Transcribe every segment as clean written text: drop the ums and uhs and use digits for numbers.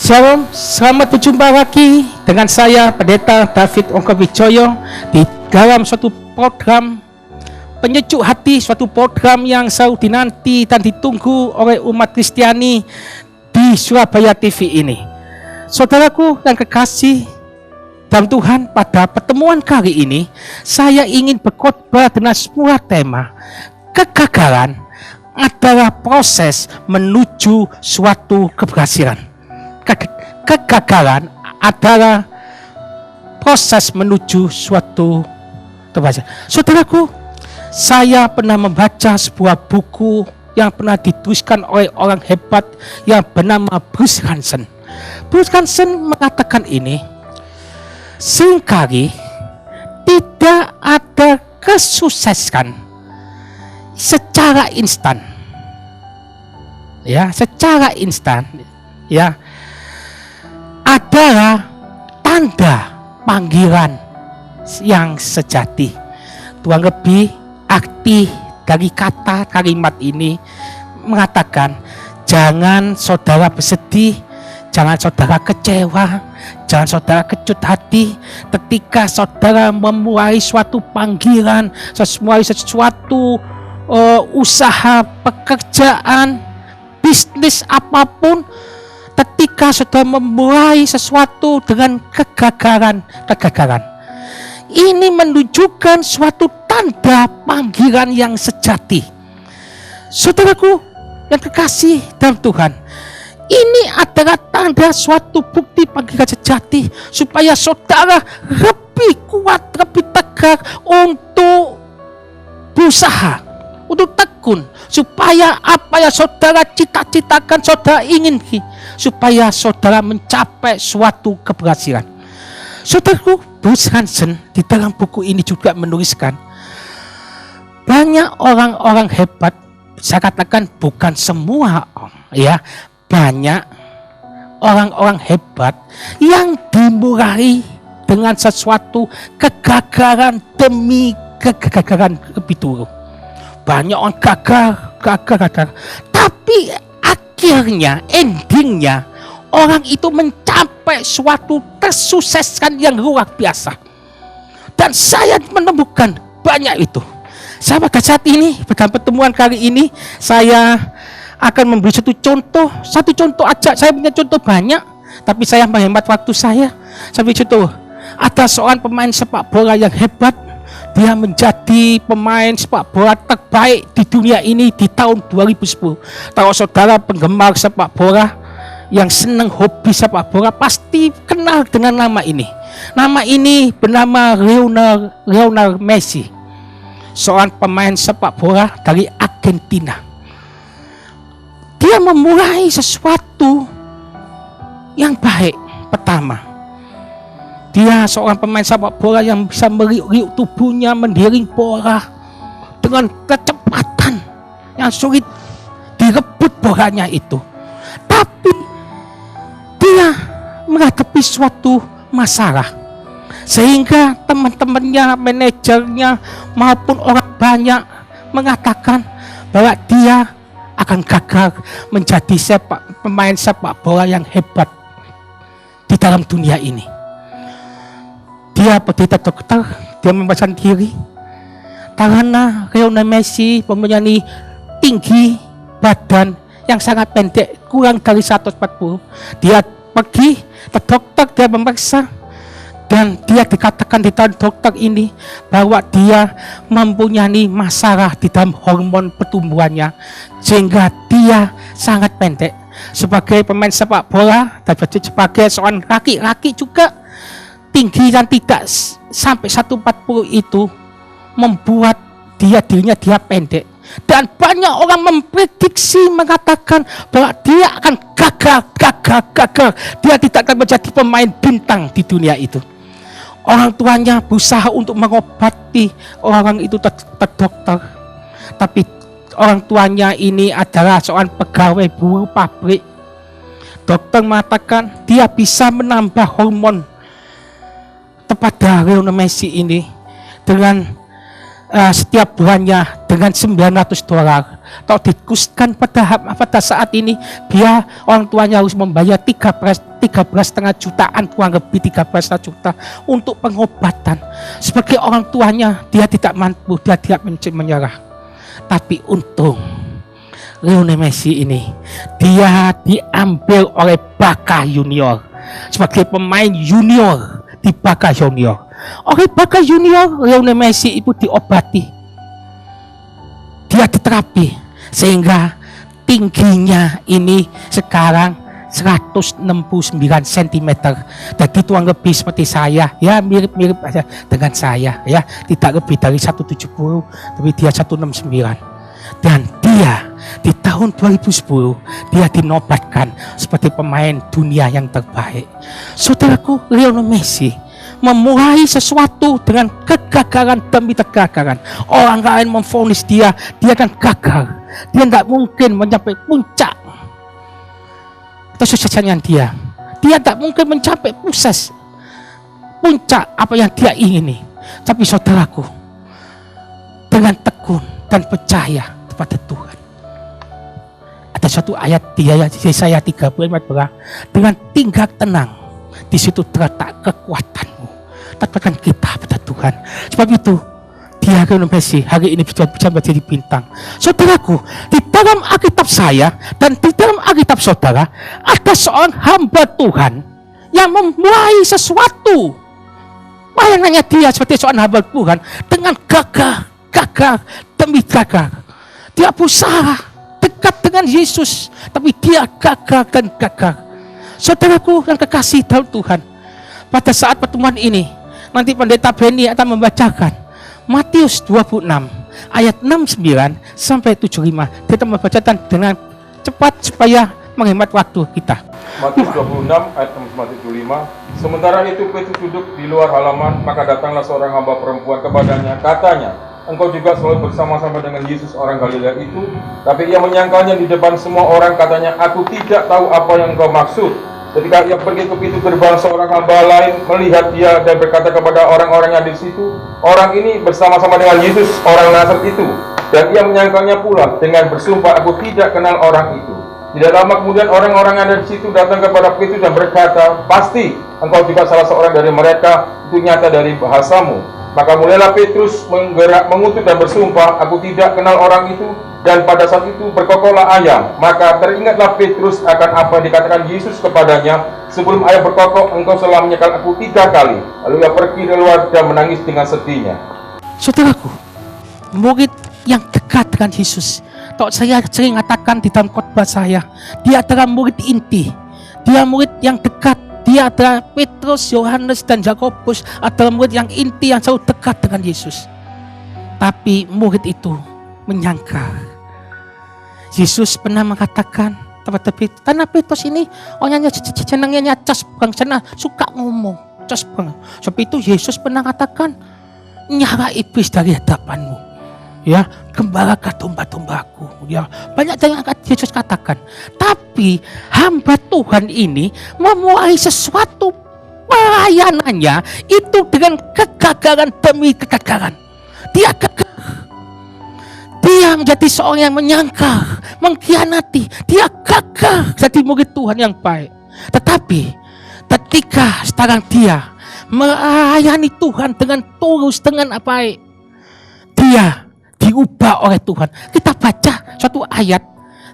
Shalom, selamat berjumpa lagi dengan saya Pendeta David Ongkowijoyo di dalam suatu program penyejuk hati, suatu program yang selalu dinanti dan ditunggu oleh umat Kristiani di Surabaya TV ini. Saudaraku yang kekasih dalam Tuhan, pada pertemuan kali ini saya ingin berkhotbah dengan sebuah tema kegagalan adalah proses menuju suatu keberhasilan. Kegagalan adalah proses menuju suatu keberhasilan. Saudaraku, saya pernah membaca sebuah buku yang pernah dituliskan oleh orang hebat yang bernama Bruce Hansen. Bruce Hansen mengatakan ini, seringkali tidak ada kesuksesan secara instan. Ya, secara instan, ya, adalah tanda panggilan yang sejati. Tuhan lebih arti dari kata kalimat ini mengatakan, jangan saudara bersedih, jangan saudara kecewa, jangan saudara kecut hati ketika saudara memulai suatu panggilan, memulai sesuatu usaha, pekerjaan, bisnis apapun. Ketika sudah memulai sesuatu dengan kegagalan, ini menunjukkan suatu tanda panggilan yang sejati. Saudaraku yang kekasih dalam Tuhan, ini adalah tanda suatu bukti panggilan sejati supaya saudara lebih kuat, lebih tegar untuk berusaha, untuk tekun, supaya apa yang saudara cita-citakan, saudara ingin, supaya saudara mencapai suatu keberhasilan. Saudaraku, Bruce Hansen di dalam buku ini juga menuliskan, banyak orang-orang hebat, saya katakan bukan semua, ya, banyak orang-orang hebat yang dimulai dengan sesuatu kegagalan demi kegagalan lebih dulu. Banyak orang gagal, tapi akhirnya, endingnya, orang itu mencapai suatu kesuksesan yang luar biasa. Dan saya menemukan banyak itu. Saya pada saat ini, pada pertemuan kali ini, saya akan memberi satu contoh aja. Saya punya contoh banyak, tapi saya menghemat waktu saya. Saya beri contoh, ada seorang pemain sepak bola yang hebat. Dia menjadi pemain sepak bola terbaik di dunia ini di tahun 2010. Kalau saudara penggemar sepak bola yang senang hobi sepak bola pasti kenal dengan nama ini. Nama ini bernama Lionel Messi, seorang pemain sepak bola dari Argentina. Dia memulai sesuatu yang baik. Pertama, dia seorang pemain sepak bola yang bisa meriuk tubuhnya, mendiring bola dengan kecepatan yang sulit direbut bolanya itu. Tapi dia menghadapi suatu masalah, sehingga teman-temannya, manajernya maupun orang banyak mengatakan bahwa dia akan gagal menjadi pemain sepak bola yang hebat di dalam dunia ini. Dia pergi ke dokter, dia memasang diri karena Lionel Messi mempunyai tinggi badan yang sangat pendek, kurang dari 140. Dia pergi ke dokter, dia memeriksa, dan dia dikatakan di dalam dokter ini bahwa dia mempunyai masalah di dalam hormon pertumbuhannya, sehingga dia sangat pendek. Sebagai pemain sepak bola dan sebagai seorang laki-laki juga, tinggi yang tidak sampai 140 itu membuat dirinya pendek. Dan banyak orang memprediksi, mengatakan bahwa dia akan gagal. Dia tidak akan menjadi pemain bintang di dunia itu. Orang tuanya berusaha untuk mengobati orang itu ke dokter, tapi orang tuanya ini adalah seorang pegawai buruh pabrik. Dokter mengatakan dia bisa menambah hormon kepada Lionel Messi ini dengan setiap bulannya dengan $900. Kalau dikuskan pada saat ini, biar orang tuanya harus membayar 13,5 jutaan, kurang lebih 13 juta untuk pengobatan. Sebagai orang tuanya, dia tidak mampu, dia tidak menyerah. Tapi untung Lionel Messi ini, dia diambil oleh Barca Junior sebagai pemain junior di Barca Junior. Oleh Barca Junior, Lionel Messi itu diobati, dia diterapi, sehingga tingginya ini sekarang 169 cm. Jadi tuang lebih seperti saya, ya mirip-mirip aja dengan saya, ya tidak lebih dari 170, tapi dia 169. Dan dia di tahun 2010 dia dinobatkan sebagai pemain dunia yang terbaik. Saudaraku, Lionel Messi memulai sesuatu dengan kegagalan demi kegagalan. Orang lain memvonis dia akan gagal, dia tidak mungkin mencapai puncak kesuksesannya dia tidak mungkin mencapai puncak apa yang dia ingini. Tapi saudaraku, dengan tekun dan percaya kepada Tuhan, ada suatu ayat di Yesaya 34, dengan tinggal tenang di situ terletak kekuatanmu. Katakan kita pada Tuhan. Sebab itu dia Lionel Messi hari ini bisa menjadi bintang. Saudaraku, di dalam Alkitab saya dan di dalam Alkitab saudara, ada seorang hamba Tuhan yang memulai sesuatu. Bayangannya dia seperti seorang hamba Tuhan dengan gagal demi gagal. Dia berusaha dekat dengan Yesus, tapi dia gagal dan gagal. Saudaraku yang kekasih dalam Tuhan, pada saat pertemuan ini, nanti Pendeta Benny akan membacakan Matius 26 ayat 69 sampai 75. Kita membacakan dengan cepat supaya menghemat waktu kita. Matius 26 ayat 75. Sementara itu Petrus duduk di luar halaman, maka datanglah seorang hamba perempuan kepadanya, katanya, engkau juga selalu bersama-sama dengan Yesus orang Galilea itu. Tapi ia menyangkalnya di depan semua orang, katanya, aku tidak tahu apa yang engkau maksud. Ketika ia pergi ke pintu gerbang, seorang hamba lain melihat dia dan berkata kepada orang-orang yang di situ, orang ini bersama-sama dengan Yesus orang Nazaret itu. Dan ia menyangkalnya pula dengan bersumpah, aku tidak kenal orang itu. Tidak lama kemudian orang-orang yang ada di situ datang kepada Petrus dan berkata, pasti engkau juga salah seorang dari mereka, itu nyata dari bahasamu. Maka mulailah Petrus mengutuk dan bersumpah, aku tidak kenal orang itu. Dan pada saat itu berkokoklah ayam. Maka teringatlah Petrus akan apa yang dikatakan Yesus kepadanya, sebelum ayam berkokok, engkau telah menyekal aku 3 kali. Lalu ia pergi keluar dan menangis dengan sedihnya. Saudaraku, murid yang dekat dengan Yesus, kalau saya sering katakan di dalam khotbah saya, dia adalah murid inti, dia murid yang dekat. Dia adalah Petrus, Yohanes, dan Yakobus adalah murid yang inti yang selalu dekat dengan Yesus. Tapi murid itu menyangka. Yesus pernah mengatakan kepada Petrus, karena Petrus ini orangnya senangnya cas bang, sana suka ngomong cas bang. Sebab itu Yesus pernah katakan, nyala iblis dari hadapanmu, ya, gembalakan domba-dombaku, ya, banyak yang Yesus katakan. Tapi hamba Tuhan ini memulai sesuatu pelayanannya itu dengan kegagalan demi kegagalan. Dia gagal. Dia menjadi seorang yang menyangka, mengkhianati. Dia gagal jadi murid Tuhan yang baik. Tetapi ketika sekarang dia melayani Tuhan dengan tulus, dengan baik, dia diubah oleh Tuhan. Kita baca suatu ayat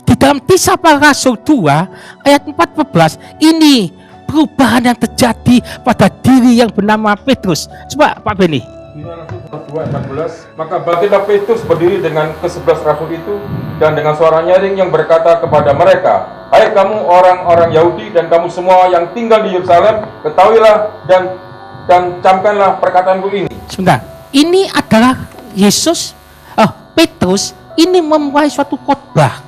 di dalam Kisah Para Rasul 2 ayat 14. Ini perubahan yang terjadi pada diri yang bernama Petrus. Coba Pak Beni. 2:14. Maka bangkitlah Petrus berdiri dengan ke-11 rasul itu dan dengan suara nyaring yang berkata kepada mereka, hai kamu orang-orang Yahudi dan kamu semua yang tinggal di Yerusalem, ketahuilah dan camkanlah perkataanku ini. Sebentar, ini adalah Yesus, Petrus ini memulai suatu khotbah.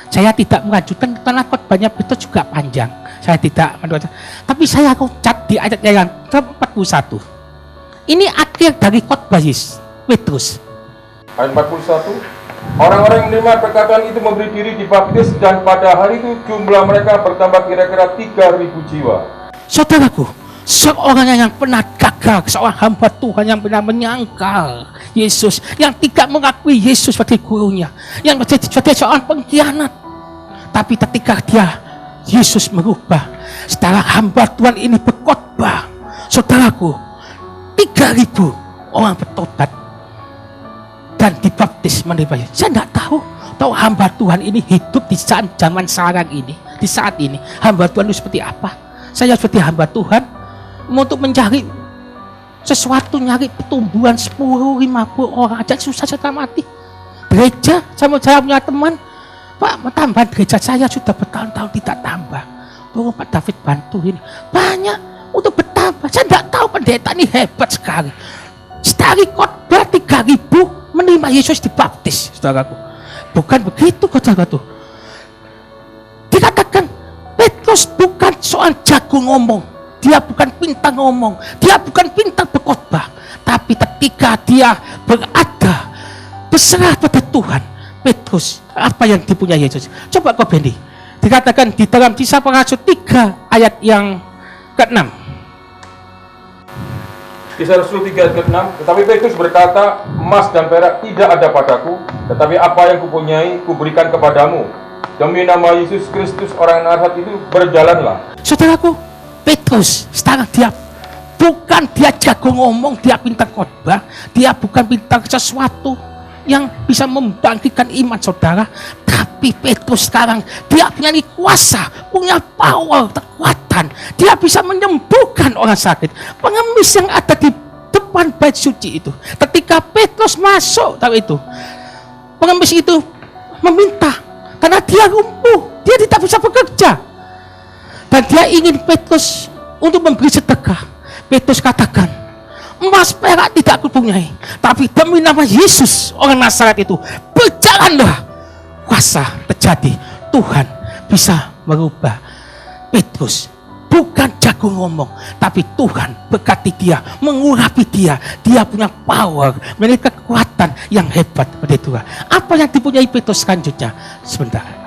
Saya tidak melanjutkan karena khotbahnya Petrus juga panjang. Saya tidak melanjutkan, tapi saya cat di ayat yang ke-41. Ini akhir dari khotbah Petrus. Ayat 41. Orang-orang yang menerima perkataan itu memberi diri dibaptis, dan pada hari itu jumlah mereka bertambah kira-kira 3.000 jiwa. Saudaraku, seorang yang pernah gagal, seorang hamba Tuhan yang pernah menyangkal, Yesus, yang tidak mengakui Yesus sebagai gurunya, yang menjadi seorang pengkhianat. Tapi ketika Yesus merubah, setelah hamba Tuhan ini berkhotbah, saudaraku, 3.000 orang bertobat dan dibaptis menerima Yesus. Saya tidak tahu hamba Tuhan ini hidup di saat zaman sekarang ini, di saat ini hamba Tuhan itu seperti apa. Saya seperti hamba Tuhan untuk mencari sesuatu, nyari pertumbuhan 10-50 orang aja susah setengah mati. Gereja, saya punya teman, Pak, tambahan gereja saya sudah bertahun-tahun tidak tambah. Tolong Pak David bantu ini. Banyak untuk bertambah. Saya tidak tahu pendeta ini hebat sekali. Sekali khotbah 3.000 menerima Yesus dibaptis, saudaraku. Bukan begitu, saudaraku. Dikatakan Petrus bukan soal jago ngomong. Dia bukan pintar ngomong. Dia bukan pintar berkhotbah. Tapi ketika dia berada berserah pada Tuhan, Petrus, apa yang dipunyai Yesus? Coba kau Bendi. Dikatakan di dalam Kisah Para Rasul 3 ayat yang ke-6. Kisah Rasul 3 ayat ke-6. Tetapi Petrus berkata, emas dan perak tidak ada padaku, tetapi apa yang kupunyai kuberikan kepadamu. Demi nama Yesus Kristus orang Nazaret itu berjalanlah. Saudaraku, Petrus sekarang dia bukan dia jago ngomong, dia pintar khotbah, dia bukan pintar sesuatu yang bisa membangkitkan iman saudara. Tapi Petrus sekarang dia punya kuasa, punya power, kekuatan. Dia bisa menyembuhkan orang sakit. Pengemis yang ada di depan bait suci itu, ketika Petrus masuk, tahu itu, pengemis itu meminta karena dia lumpuh, dia tidak bisa bekerja, dan dia ingin Petrus untuk memberi sedekah. Petrus katakan, emas perak tidak aku punyai, tapi demi nama Yesus orang Nazaret itu berjalanlah. Kuasa terjadi. Tuhan bisa merubah Petrus. Bukan jago ngomong, tapi Tuhan berkati dia, mengurapi dia. Dia punya power, memiliki kekuatan yang hebat pada Tuhan. Apa yang dipunyai Petrus selanjutnya? Sebentar.